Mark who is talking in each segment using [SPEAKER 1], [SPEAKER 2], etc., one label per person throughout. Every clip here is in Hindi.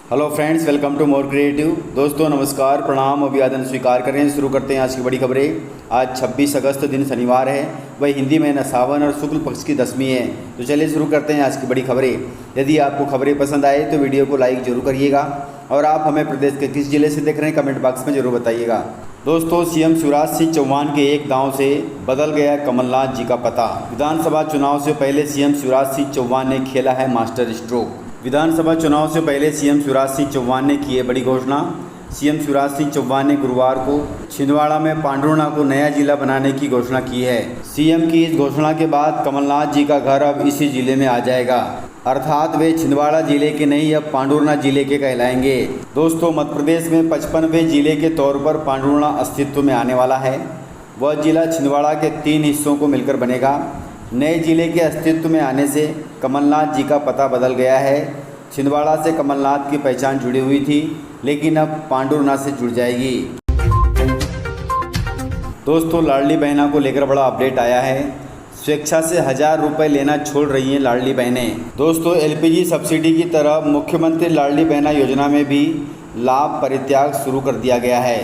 [SPEAKER 1] Hello friends, welcome to more creative. दोस्तों नमस्कार, प्रणाम, अभिवादन स्वीकार करें। शुरू करते हैं आज की बड़ी खबरें। आज 26 अगस्त दिन शनिवार है, वही हिंदी महीना सावन और शुक्ल पक्ष की 10वीं है। तो चलिए शुरू करते हैं आज की बड़ी खबरें। यदि आपको खबरें पसंद आए तो वीडियो को लाइक जरूर करिएगा और आप हमें प्रदेश के किस जिले से देख रहे हैं कमेंट बॉक्स में जरूर बताइएगा। दोस्तों, सीएम शिवराज सिंह चौहान के एक दांव से बदल गया कमलनाथ जी का पता। विधानसभा चुनाव से पहले सीएम शिवराज सिंह चौहान ने खेला है मास्टर स्ट्रोक। विधानसभा चुनाव से पहले सीएम शिवराज सिंह चौहान ने की है बड़ी घोषणा। सीएम शिवराज सिंह चौहान ने गुरुवार को छिंदवाड़ा में पांडुरना को नया जिला बनाने की घोषणा की है। सीएम की इस घोषणा के बाद कमलनाथ जी का घर अब इसी जिले में आ जाएगा, अर्थात वे छिंदवाड़ा जिले के नहीं अब पांडुरना जिले के कहलाएंगे। दोस्तों, मध्य प्रदेश में 55वें जिले के तौर पर पांडुरना अस्तित्व में आने वाला है। वह जिला छिंदवाड़ा के 3 हिस्सों को मिलकर बनेगा। नए जिले के अस्तित्व में आने से कमलनाथ जी का पता बदल गया है। छिंदवाड़ा से कमलनाथ की पहचान जुड़ी हुई थी, लेकिन अब पांडुरना से जुड़ जाएगी। दोस्तों, लाडली बहना को लेकर बड़ा अपडेट आया है। स्वेच्छा से 1000 रुपये लेना छोड़ रही हैं लाडली बहनें। दोस्तों, एलपीजी सब्सिडी की तरह मुख्यमंत्री लाडली बहना योजना में भी लाभ परित्याग शुरू कर दिया गया है।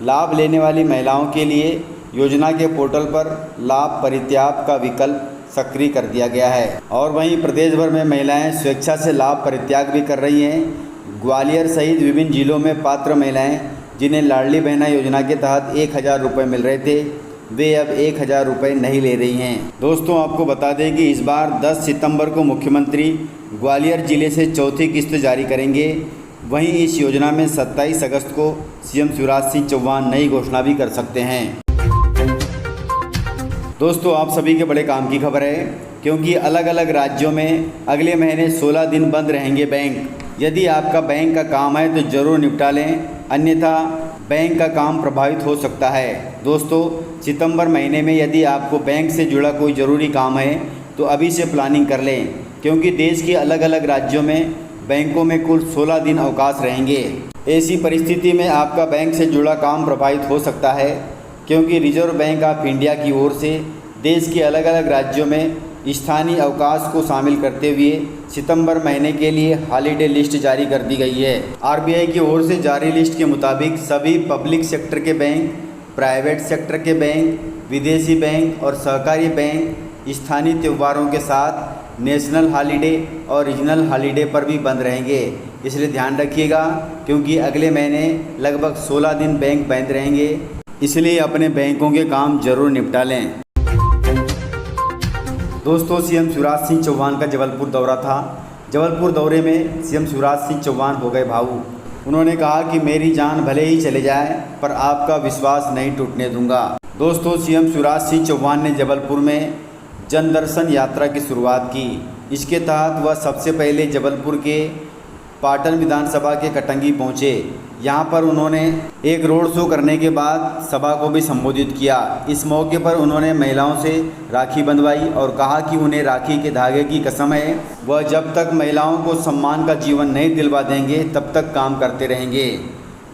[SPEAKER 1] लाभ लेने वाली महिलाओं के लिए योजना के पोर्टल पर लाभ परित्याग का विकल्प सक्रिय कर दिया गया है और वहीं प्रदेश भर में महिलाएं स्वेच्छा से लाभ परित्याग भी कर रही हैं। ग्वालियर सहित विभिन्न जिलों में पात्र महिलाएं जिन्हें लाडली बहना योजना के तहत 1000 रुपये मिल रहे थे, वे अब 1000 रुपये नहीं ले रही हैं। दोस्तों, आपको बता दें कि इस बार 10 सितंबर को मुख्यमंत्री ग्वालियर जिले से चौथी किस्त जारी करेंगे। वहीं इस योजना में 27 अगस्त को सीएम शिवराज सिंह चौहान नई घोषणा भी कर सकते हैं। दोस्तों, आप सभी के बड़े काम की खबर है, क्योंकि अलग अलग राज्यों में अगले महीने 16 दिन बंद रहेंगे बैंक। यदि आपका बैंक का काम है तो ज़रूर निपटा लें, अन्यथा बैंक का काम प्रभावित हो सकता है। दोस्तों, सितंबर महीने में यदि आपको बैंक से जुड़ा कोई ज़रूरी काम है तो अभी से प्लानिंग कर लें, क्योंकि देश के अलग अलग राज्यों में बैंकों में कुल 16 दिन अवकाश रहेंगे। ऐसी परिस्थिति में आपका बैंक से जुड़ा काम प्रभावित हो सकता है, क्योंकि रिजर्व बैंक ऑफ इंडिया की ओर से देश के अलग अलग राज्यों में स्थानीय अवकाश को शामिल करते हुए सितंबर महीने के लिए हॉलीडे लिस्ट जारी कर दी गई है। आरबीआई की ओर से जारी लिस्ट के मुताबिक सभी पब्लिक सेक्टर के बैंक, प्राइवेट सेक्टर के बैंक, विदेशी बैंक और सहकारी बैंक स्थानीय त्योहारों के साथ नेशनल हॉलीडे और रीजनल हॉलीडे पर भी बंद रहेंगे। इसलिए ध्यान रखिएगा, क्योंकि अगले महीने लगभग 16 दिन बैंक बंद रहेंगे, इसलिए अपने बैंकों के काम जरूर निपटा लें। दोस्तों, सीएम शिवराज सिंह चौहान का जबलपुर दौरा था। जबलपुर दौरे में सीएम शिवराज सिंह चौहान हो गए भावुक। उन्होंने कहा कि मेरी जान भले ही चले जाए पर आपका विश्वास नहीं टूटने दूंगा। दोस्तों, सीएम शिवराज सिंह चौहान ने जबलपुर में जन दर्शन यात्रा की शुरुआत की। इसके तहत वह सबसे पहले जबलपुर के पाटन विधानसभा के कटंगी पहुंचे। यहां पर उन्होंने एक रोड शो करने के बाद सभा को भी संबोधित किया। इस मौके पर उन्होंने महिलाओं से राखी बंधवाई और कहा कि उन्हें राखी के धागे की कसम है, वह जब तक महिलाओं को सम्मान का जीवन नहीं दिलवा देंगे तब तक काम करते रहेंगे।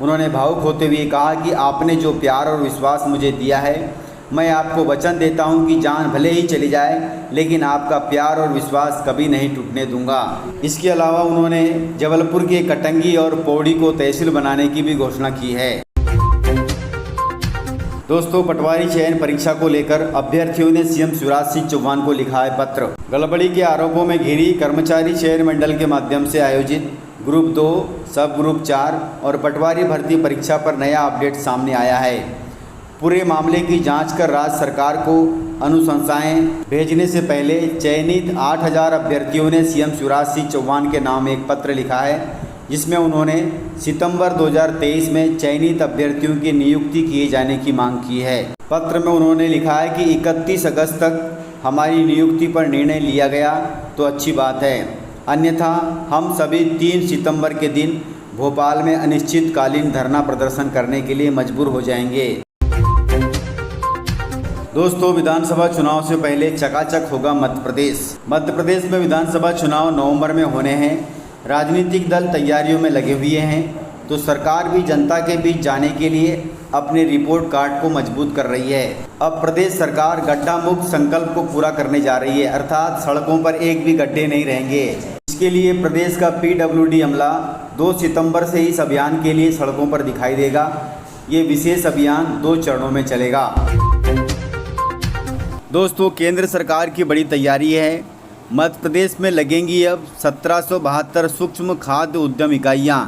[SPEAKER 1] उन्होंने भावुक होते हुए कहा कि आपने जो प्यार और विश्वास मुझे दिया है, मैं आपको वचन देता हूं कि जान भले ही चली जाए लेकिन आपका प्यार और विश्वास कभी नहीं टूटने दूंगा। इसके अलावा उन्होंने जबलपुर के कटंगी और पौड़ी को तहसील बनाने की भी घोषणा की है। दोस्तों, पटवारी चयन परीक्षा को लेकर अभ्यर्थियों ने सीएम शिवराज सिंह चौहान को लिखा है पत्र। गड़बड़ी के आरोपों में घिरी कर्मचारी चयन मंडल के माध्यम से आयोजित ग्रुप 2, सब ग्रुप 4 और पटवारी भर्ती परीक्षा पर नया अपडेट सामने आया है। पूरे मामले की जांच कर राज्य सरकार को अनुशंसाएं भेजने से पहले चयनित 8000 अभ्यर्थियों ने सीएम शिवराज सिंह चौहान के नाम एक पत्र लिखा है, जिसमें उन्होंने सितंबर 2023 में चयनित अभ्यर्थियों की नियुक्ति किए जाने की मांग की है। पत्र में उन्होंने लिखा है कि 31 अगस्त तक हमारी नियुक्ति पर निर्णय लिया गया तो अच्छी बात है, अन्यथा हम सभी 3 सितंबर के दिन भोपाल में अनिश्चितकालीन धरना प्रदर्शन करने के लिए मजबूर हो जाएंगे। दोस्तों, विधानसभा चुनाव से पहले चकाचक होगा मध्य प्रदेश। मध्य प्रदेश में विधानसभा चुनाव नवंबर में होने हैं। राजनीतिक दल तैयारियों में लगे हुए हैं, तो सरकार भी जनता के बीच जाने के लिए अपने रिपोर्ट कार्ड को मजबूत कर रही है। अब प्रदेश सरकार गड्ढा मुक्त संकल्प को पूरा करने जा रही है, अर्थात सड़कों पर एक भी गड्ढे नहीं रहेंगे। इसके लिए प्रदेश का PWD अमला 2 सितंबर से इस अभियान के लिए सड़कों पर दिखाई देगा। ये विशेष अभियान 2 चरणों में चलेगा। दोस्तों, केंद्र सरकार की बड़ी तैयारी है। मध्य प्रदेश में लगेंगी अब 1772 सूक्ष्म खाद्य उद्यम इकाइयाँ।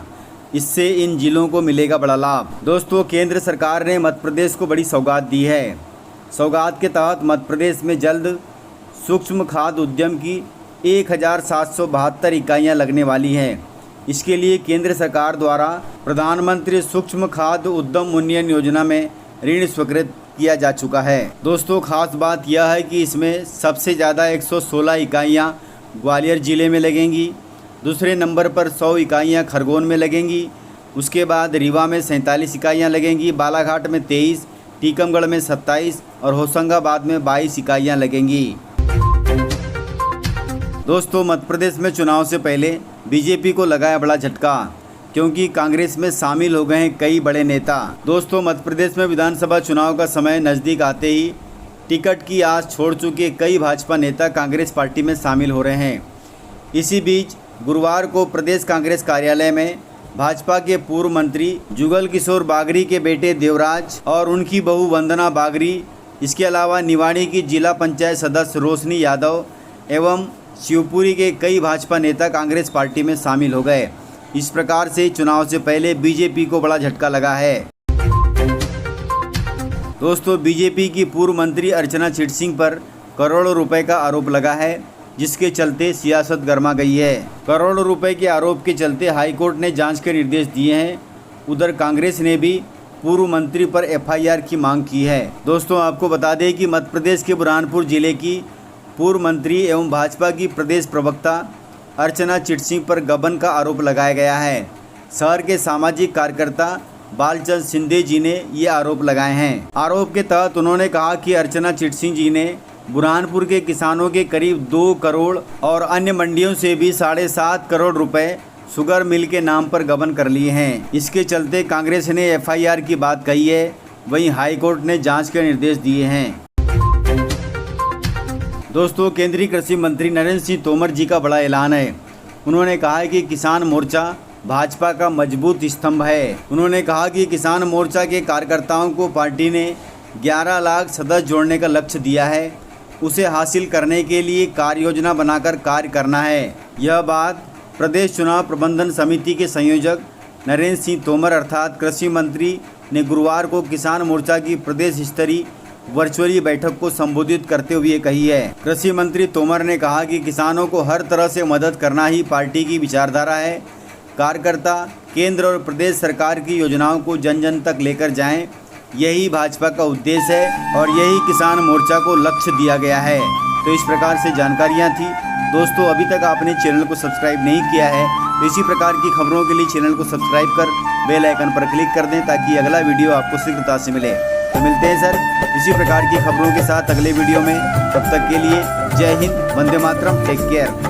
[SPEAKER 1] इससे इन जिलों को मिलेगा बड़ा लाभ। दोस्तों, केंद्र सरकार ने मध्य प्रदेश को बड़ी सौगात दी है। सौगात के तहत मध्य प्रदेश में जल्द सूक्ष्म खाद्य उद्यम की 1772 इकाइयाँ लगने वाली हैं। इसके लिए केंद्र सरकार द्वारा प्रधानमंत्री सूक्ष्म खाद्य उद्यम उन्नयन योजना में ऋण स्वीकृत किया जा चुका है। दोस्तों, खास बात यह है कि इसमें सबसे ज़्यादा 116 इकाइयाँ ग्वालियर ज़िले में लगेंगी। दूसरे नंबर पर 100 इकाइयाँ खरगोन में लगेंगी। उसके बाद रीवा में 47 इकाइयाँ लगेंगी, बालाघाट में 23, टीकमगढ़ में 27 और होशंगाबाद में 22 इकाइयाँ लगेंगी। दोस्तों, मध्य प्रदेश में चुनाव से पहले बीजेपी को लगाया बड़ा झटका, क्योंकि कांग्रेस में शामिल हो गए हैं कई बड़े नेता। दोस्तों, मध्य प्रदेश में विधानसभा चुनाव का समय नज़दीक आते ही टिकट की आस छोड़ चुके कई भाजपा नेता कांग्रेस पार्टी में शामिल हो रहे हैं। इसी बीच गुरुवार को प्रदेश कांग्रेस कार्यालय में भाजपा के पूर्व मंत्री जुगल किशोर बागरी के बेटे देवराज और उनकी बहू वंदना बागरी, इसके अलावा निवाड़ी की जिला पंचायत सदस्य रोशनी यादव एवं शिवपुरी के कई भाजपा नेता कांग्रेस पार्टी में शामिल हो गए। इस प्रकार से चुनाव से पहले बीजेपी को बड़ा झटका लगा है। दोस्तों, बीजेपी की पूर्व मंत्री अर्चना चिट सिंह पर करोड़ों रुपए का आरोप लगा है, जिसके चलते सियासत गर्मा गई है। करोड़ों रुपए के आरोप के चलते हाईकोर्ट ने जांच के निर्देश दिए हैं। उधर कांग्रेस ने भी पूर्व मंत्री पर FIR की मांग की है। दोस्तों, आपको बता दें कि मध्य प्रदेश के बुरहानपुर जिले की पूर्व मंत्री एवं भाजपा की प्रदेश प्रवक्ता अर्चना चिट सिंह पर गबन का आरोप लगाया गया है। शहर के सामाजिक कार्यकर्ता बालचंद सिंधे जी ने ये आरोप लगाए हैं। आरोप के तहत उन्होंने कहा कि अर्चना चिट सिंह जी ने बुरहानपुर के किसानों के करीब 2 करोड़ और अन्य मंडियों से भी 7.5 करोड़ रुपए शुगर मिल के नाम पर गबन कर लिए हैं। इसके चलते कांग्रेस ने FIR की बात कही है। वहीं हाईकोर्ट ने जांच के निर्देश दिए हैं। दोस्तों, केंद्रीय कृषि मंत्री नरेंद्र सिंह तोमर जी का बड़ा ऐलान है। उन्होंने कहा है कि किसान मोर्चा भाजपा का मजबूत स्तंभ है। उन्होंने कहा कि किसान मोर्चा के कार्यकर्ताओं को पार्टी ने 11 लाख सदस्य जोड़ने का लक्ष्य दिया है। उसे हासिल करने के लिए कार्य योजना बनाकर कार्य करना है। यह बात प्रदेश चुनाव प्रबंधन समिति के संयोजक नरेंद्र सिंह तोमर अर्थात कृषि मंत्री ने गुरुवार को किसान मोर्चा की प्रदेश स्तरीय वर्चुअली बैठक को संबोधित करते हुए कही है। कृषि मंत्री तोमर ने कहा कि किसानों को हर तरह से मदद करना ही पार्टी की विचारधारा है। कार्यकर्ता केंद्र और प्रदेश सरकार की योजनाओं को जन जन तक लेकर जाएं, यही भाजपा का उद्देश्य है और यही किसान मोर्चा को लक्ष्य दिया गया है। तो इस प्रकार से जानकारियाँ थी। दोस्तों, अभी तक आपने चैनल को सब्सक्राइब नहीं किया है तो इसी प्रकार की खबरों के लिए चैनल को सब्सक्राइब कर बेल आइकन पर क्लिक कर दें, ताकि अगला वीडियो आपको शीघ्रता से मिले। तो मिलते हैं सर इसी प्रकार की खबरों के साथ अगले वीडियो में। तब तक के लिए जय हिंद, वंदे मातरम, टेक केयर।